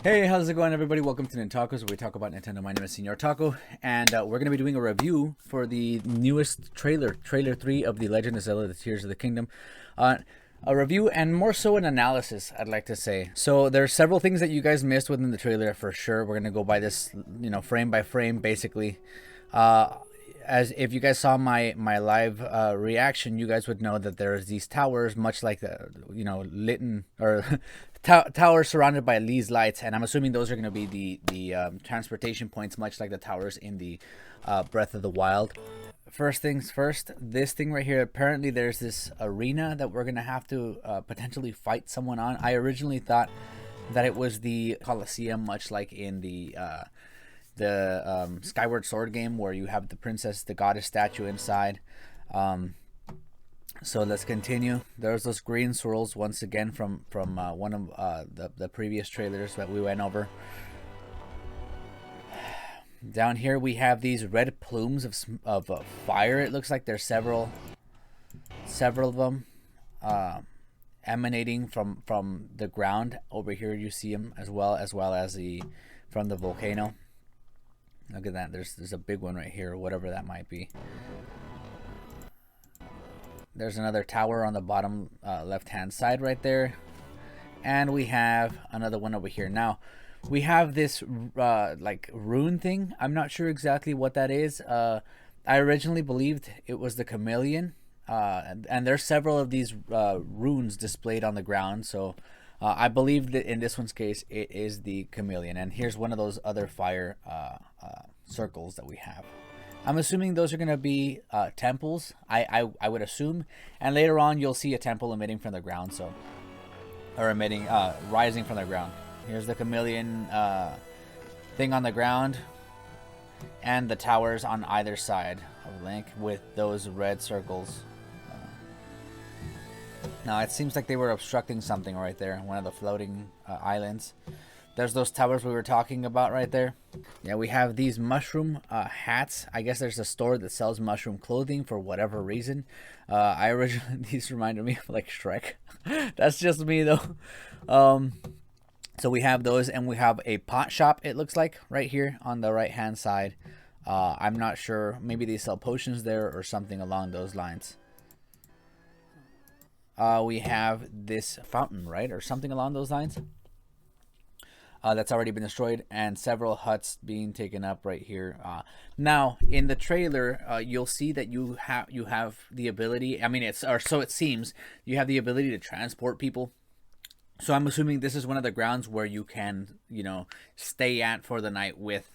Hey, how's it going, everybody? Welcome to Nintacos, where we talk about Nintendo. My name is Senor Taco, and we're going to be doing a review for the newest Trailer 3 of The Legend of Zelda: The Tears of the Kingdom. A review and more so an analysis, I'd like to say. So there's several things that you guys missed within the trailer for sure. We're going to go by this, frame by frame, basically. Uh, as if you guys saw my live reaction, you guys would know that there's these towers, much like the Litten or towers surrounded by these lights, and I'm assuming those are going to be the transportation points, much like the towers in the Breath of the Wild. First things first, this thing right here. Apparently, there's this arena that we're gonna have to potentially fight someone on. I originally thought that it was the Colosseum, much like in the Skyward Sword game, where you have the princess, the goddess statue inside. So let's continue. There's those green swirls once again from one of the previous trailers that we went over. Down here we have these red plumes of fire. It looks like there's several of them emanating from the ground. Over here you see them as well as the from the volcano. Look at that. There's a big one right here, whatever that might be. There's another tower on the bottom left hand side right there, and we have another one over here. Now we have this like rune thing. I'm not sure exactly what that is. I originally believed it was the chameleon, and there's several of these runes displayed on the ground. So I believe that in this one's case, it is the chameleon. And here's one of those other fire circles that we have. I'm assuming those are going to be temples. I would assume. And later on, you'll see a temple emitting from the ground. Or emitting, rising from the ground. Here's the chameleon thing on the ground, and the towers on either side of Link with those red circles. Now it seems like they were obstructing something right there, one of the floating islands. There's those towers we were talking about right there. Yeah, we have these mushroom hats. I guess there's a store that sells mushroom clothing for whatever reason. I originally these reminded me of like Shrek. That's just me though. So we have those, and we have a pot shop, it looks like, right here on the right hand side. I'm not sure. Maybe they sell potions there or something along those lines. We have this fountain, right? Or something along those lines. That's already been destroyed, and several huts being taken up right here. Now, in the trailer, you'll see that you have the ability. I mean, or so it seems. You have the ability to transport people. So I'm assuming this is one of the grounds where you can, stay at for the night with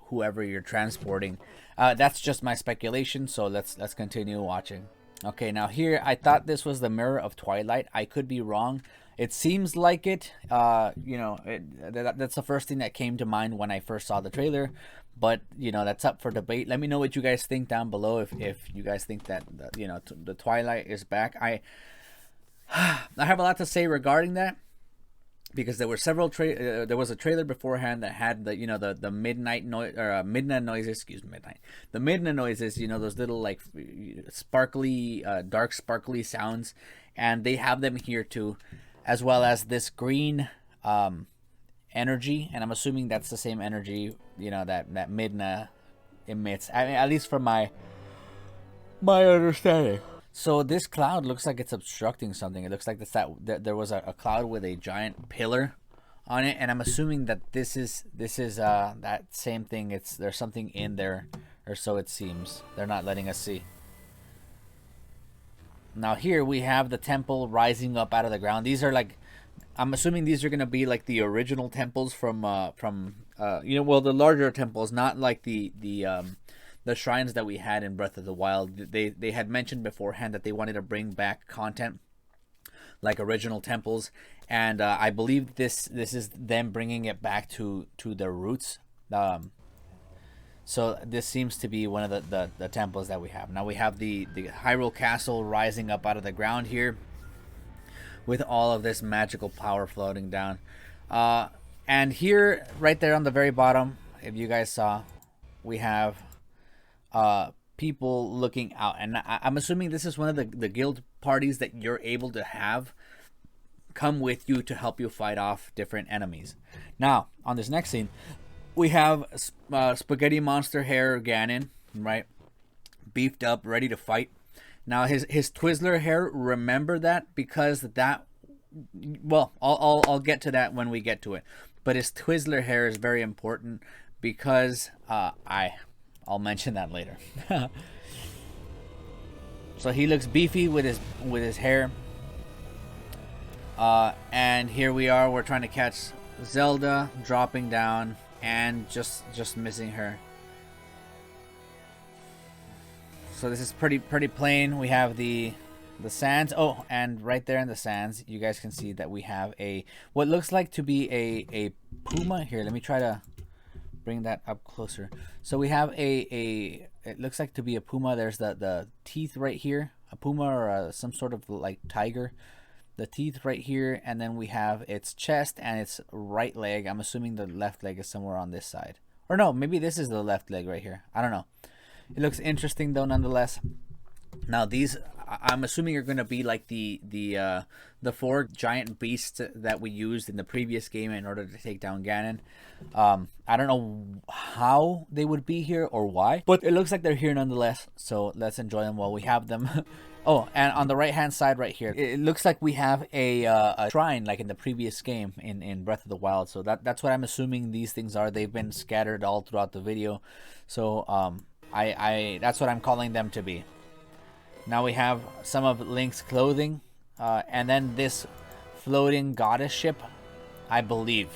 whoever you're transporting. That's just my speculation. So let's continue watching. Okay, now here I thought this was the Mirror of Twilight. I could be wrong. It seems like it. That's the first thing that came to mind when I first saw the trailer. But that's up for debate. Let me know what you guys think down below. If you guys think that the Twilight is back. I have a lot to say regarding that, because there were several there was a trailer beforehand that had the midnight noise or midnight noises. The midnight noises. Those little like sparkly, dark sparkly sounds, and they have them here too, as well as this green energy, and I'm assuming that's the same energy that Midna emits. I mean, at least from my understanding. So this cloud looks like it's obstructing something. It looks like there was a cloud with a giant pillar on it, and I'm assuming that this is that same thing. There's something in there, or so it seems. They're not letting us see. Now here we have the temple rising up out of the ground. These are like, I'm assuming these are gonna be like the original temples from the larger temples, not like the shrines that we had in Breath of the Wild. They had mentioned beforehand that they wanted to bring back content like original temples, and I believe this is them bringing it back to their roots. So this seems to be one of the temples that we have. Now we have the Hyrule Castle rising up out of the ground here, with all of this magical power floating down. And here, right there on the very bottom, if you guys saw, we have people looking out, and I'm assuming this is one of the guild parties that you're able to have come with you to help you fight off different enemies. Now, on this next scene, we have Spaghetti Monster Hair Ganon, right? Beefed up, ready to fight. Now, his Twizzler hair, remember that, because that, well, I'll get to that when we get to it. But his Twizzler hair is very important because I'll mention that later. So he looks beefy with his hair. And here we are. We're trying to catch Zelda, dropping down and just missing her. So this is pretty plain. We have the sands. Oh, and right there in the sands, you guys can see that we have what looks like to be a puma. Here, let me try to bring that up closer. So we have it looks like to be a puma. There's the teeth right here, a puma or some sort of like tiger. The teeth right here, and then we have its chest and its right leg. I'm assuming the left leg is somewhere on this side. Or no, maybe this is the left leg right here. I don't know. It looks interesting though, nonetheless. Now these, I'm assuming, are going to be like the 4 giant beasts that we used in the previous game in order to take down Ganon. I don't know how they would be here or why, but it looks like they're here nonetheless. So let's enjoy them while we have them. Oh, and on the right hand side right here, it looks like we have a shrine like in the previous game in Breath of the Wild. So that's what I'm assuming these things are. They've been scattered all throughout the video. So I that's what I'm calling them to be. Now we have some of Link's clothing, and then this floating goddess ship, I believe.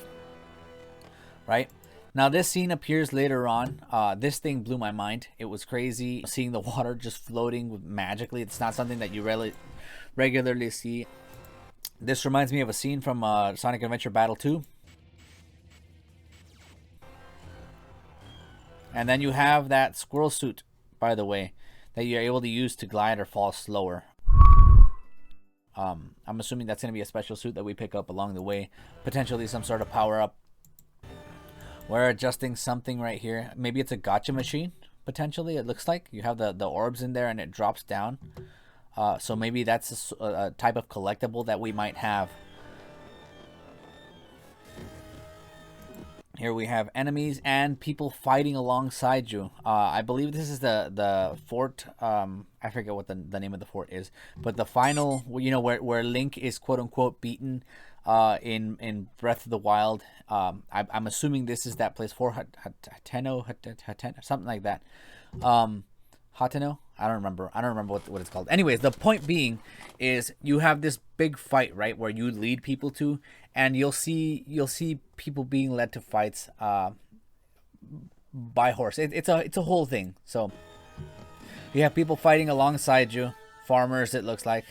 Right? Now this scene appears later on. This thing blew my mind. It was crazy seeing the water just floating magically. It's not something that you regularly see. This reminds me of a scene from Sonic Adventure Battle 2. And then you have that squirrel suit, by the way, that you're able to use to glide or fall slower. I'm assuming that's going to be a special suit that we pick up along the way. Potentially some sort of power-up. We're adjusting something right here. Maybe it's a gacha machine, potentially, it looks like. You have the orbs in there and it drops down. So maybe that's a type of collectible that we might have. Here we have enemies and people fighting alongside you. I believe this is the fort. I forget what the name of the fort is. But the final, you know, where Link is quote-unquote beaten in Breath of the Wild. I'm assuming this is that place for Hateno, something like that. Hateno? I don't remember what it's called. Anyways, the point being is you have this big fight, right, where you lead people to, and you'll see people being led to fights by horse. It's a whole thing. So you have people fighting alongside you, farmers it looks like.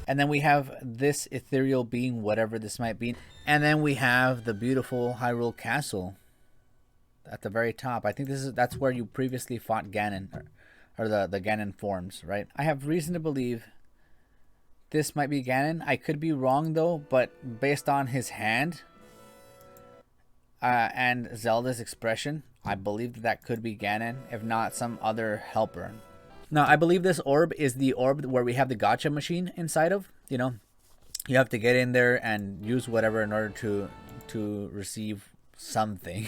And then we have this ethereal being, whatever this might be. And then we have the beautiful Hyrule Castle at the very top. I think that's where you previously fought Ganon, or the Ganon forms, right? I have reason to believe this might be Ganon. I could be wrong though, but based on his hand and Zelda's expression, I believe that could be Ganon, if not some other helper. Now, I believe this orb is the orb where we have the gacha machine inside of. You know, you have to get in there and use whatever in order to receive something.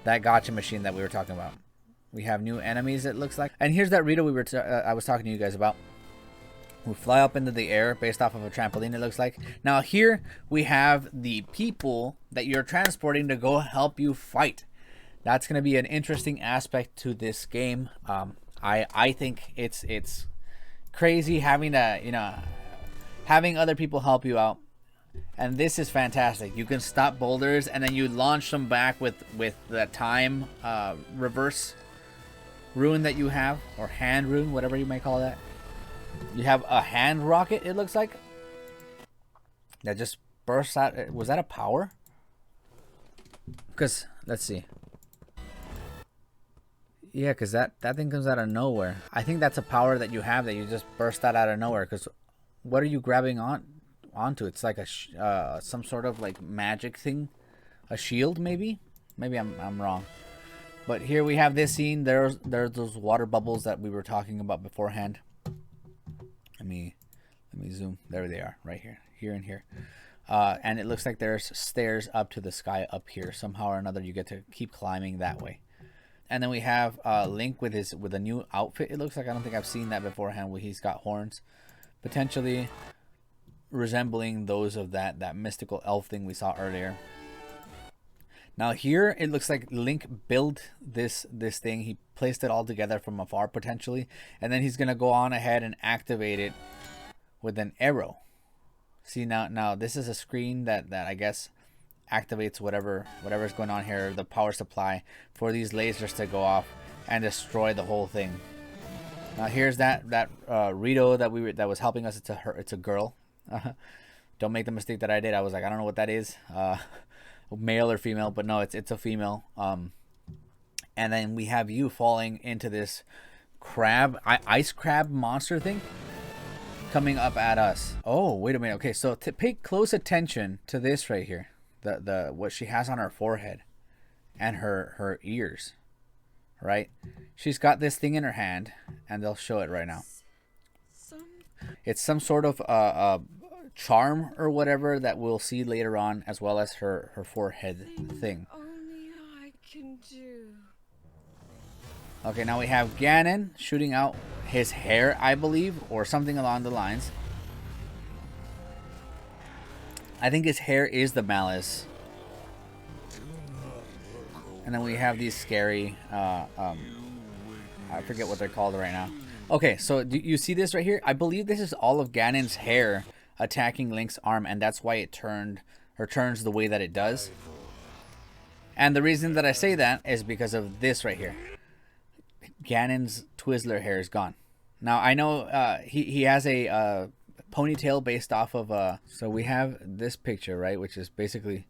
That gacha machine that we were talking about. We have new enemies, it looks like. And here's that Rito I was talking to you guys about. We fly up into the air based off of a trampoline, it looks like. Now here we have the people that you're transporting to go help you fight. That's going to be an interesting aspect to this game. I think it's crazy having to, you know, having other people help you out. And this is fantastic. You can stop boulders and then you launch them back with the time reverse rune that you have, or hand rune, whatever you may call that. You have a hand rocket, it looks like, that just bursts out. Was that a power? Because let's see. Yeah, because that thing comes out of nowhere. I think that's a power that you have that you just burst that out of nowhere. Because what are you grabbing onto? It's like a some sort of like magic thing, a shield maybe. Maybe I'm wrong. But here we have this scene. There's those water bubbles that we were talking about beforehand. Let me zoom. There they are, right here. here and here. And it looks like there's stairs up to the sky up here. Somehow or another, you get to keep climbing that way. And then we have Link with a new outfit. It looks like, I don't think I've seen that beforehand. Where he's got horns, potentially resembling those of that mystical elf thing we saw earlier. Now here it looks like Link built this thing. He placed it all together from afar potentially, and then he's gonna go on ahead and activate it with an arrow. See, now this is a screen that I guess activates whatever's going on here, the power supply for these lasers to go off and destroy the whole thing. Now here's that Rito that was helping us. It's a girl. Don't make the mistake that I did. I was like, I don't know what that is, male or female, but no, it's a female. And then we have you falling into this ice crab monster thing coming up at us. Oh, wait a minute. Okay, so pay close attention to this right here. The what she has on her forehead and her ears, right? She's got this thing in her hand, and they'll show it right now. It's some sort of charm or whatever that we'll see later on, as well as her forehead thing. Only I can do. Okay, now we have Ganon shooting out his hair, I believe, or something along the lines. I think his hair is the malice. And then we have these scary, I forget what they're called right now. Okay, so do you see this right here? I believe this is all of Ganon's hair attacking Link's arm, and that's why it turns the way that it does. And the reason that I say that is because of this right here. Ganon's Twizzler hair is gone. Now I know he has a ponytail based off of so we have this picture, right, which is basically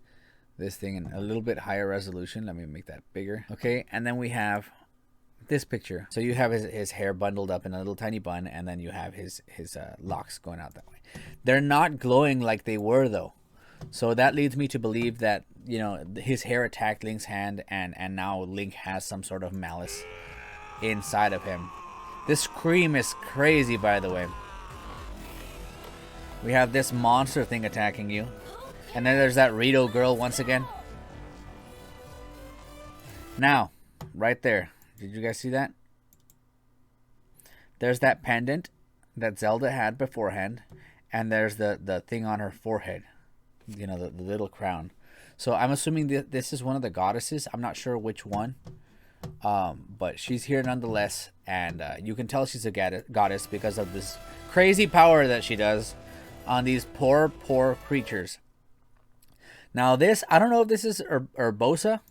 this thing in a little bit higher resolution. Let me make that bigger. Okay, and then we have this picture. So you have his hair bundled up in a little tiny bun, and then you have his locks going out that way. They're not glowing like they were though, so that leads me to believe that, you know, his hair attacked Link's hand, and now Link has some sort of malice inside of him. This scream is crazy, by the way. We have this monster thing attacking you, and then there's that Rito girl once again. Now, right there, did you guys see that? There's that pendant that Zelda had beforehand, and there's the thing on her forehead, you know, the little crown. So I'm assuming this is one of the goddesses. I'm not sure which one, but she's here nonetheless, and you can tell she's a goddess because of this crazy power that she does on these poor creatures. Now this, I don't know if this is Urbosa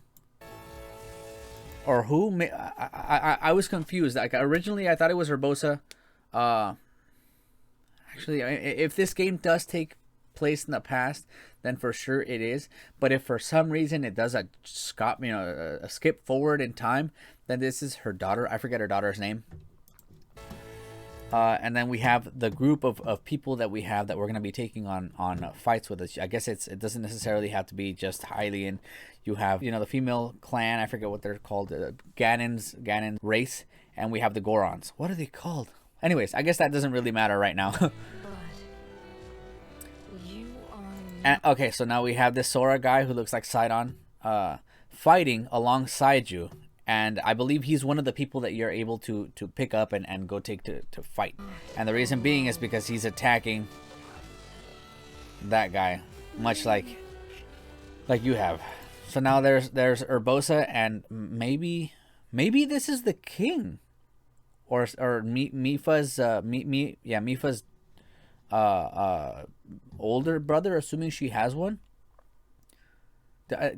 or who. I was confused. Like, originally I thought it was Urbosa. Actually, if this game does take place in the past, then for sure it is. But if for some reason it does a skip forward in time, then this is her daughter. I forget her daughter's name. And then we have the group of people that we have that we're going to be taking on fights with us. I guess it doesn't necessarily have to be just Hylian. You have, you know, the female clan. I forget what they're called. Ganon's race. And we have the Gorons. What are they called? Anyways, I guess that doesn't really matter right now. And, okay, so now we have this Sora guy who looks like Sidon fighting alongside you. And I believe he's one of the people that you're able to pick up and go take to fight. And the reason being is because he's attacking that guy, much like you have. So now there's Urbosa, and maybe this is the king, or Mipha's Mipha's older brother, assuming she has one.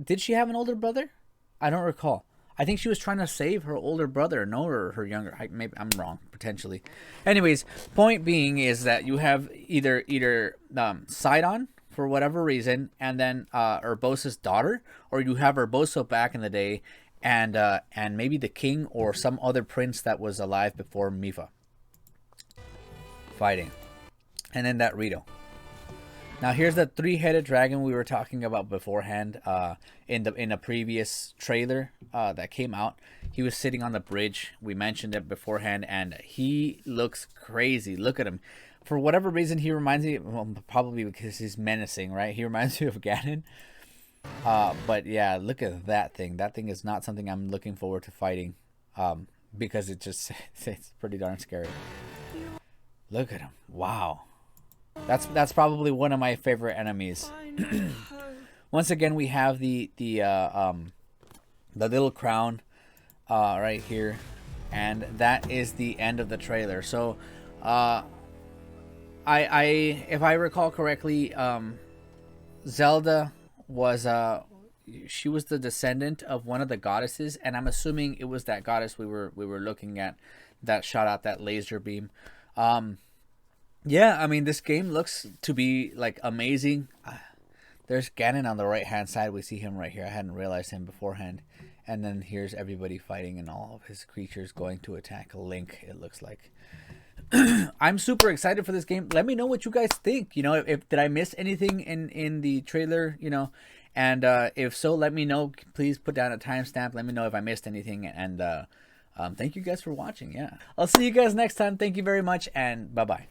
Did she have an older brother? I don't recall. I think she was trying to save her older brother, no, or her younger. Maybe I'm wrong, potentially. Anyways, point being is that you have either Sidon for whatever reason, and then Urbosa's daughter, or you have Urbosa back in the day, and maybe the king or some other prince that was alive before Mipha fighting, and then that Rito. Now here's the three-headed dragon we were talking about beforehand in a previous trailer that came out. He was sitting on the bridge. We mentioned it beforehand, and he looks crazy. Look at him. For whatever reason, he reminds me, well, probably because he's menacing, right? He reminds me of Ganon. But yeah, look at that thing. That thing is not something I'm looking forward to fighting, because it just it's pretty darn scary. Look at him. Wow. That's probably one of my favorite enemies. Once again, we have the little crown right here, and that is the end of the trailer. So, I if I recall correctly, Zelda was she was the descendant of one of the goddesses, and I'm assuming it was that goddess we were looking at that shot out that laser beam. Yeah, I mean, this game looks to be like amazing. There's Ganon on the right hand side. We see him right here. I hadn't realized him beforehand. And then here's everybody fighting and all of his creatures going to attack Link, it looks like. I'm super excited for this game. Let me know what you guys think. You know, if did I miss anything in the trailer, you know? And if so, let me know. Please put down a timestamp. Let me know if I missed anything. And thank you guys for watching. Yeah. I'll see you guys next time. Thank you very much, and bye-bye.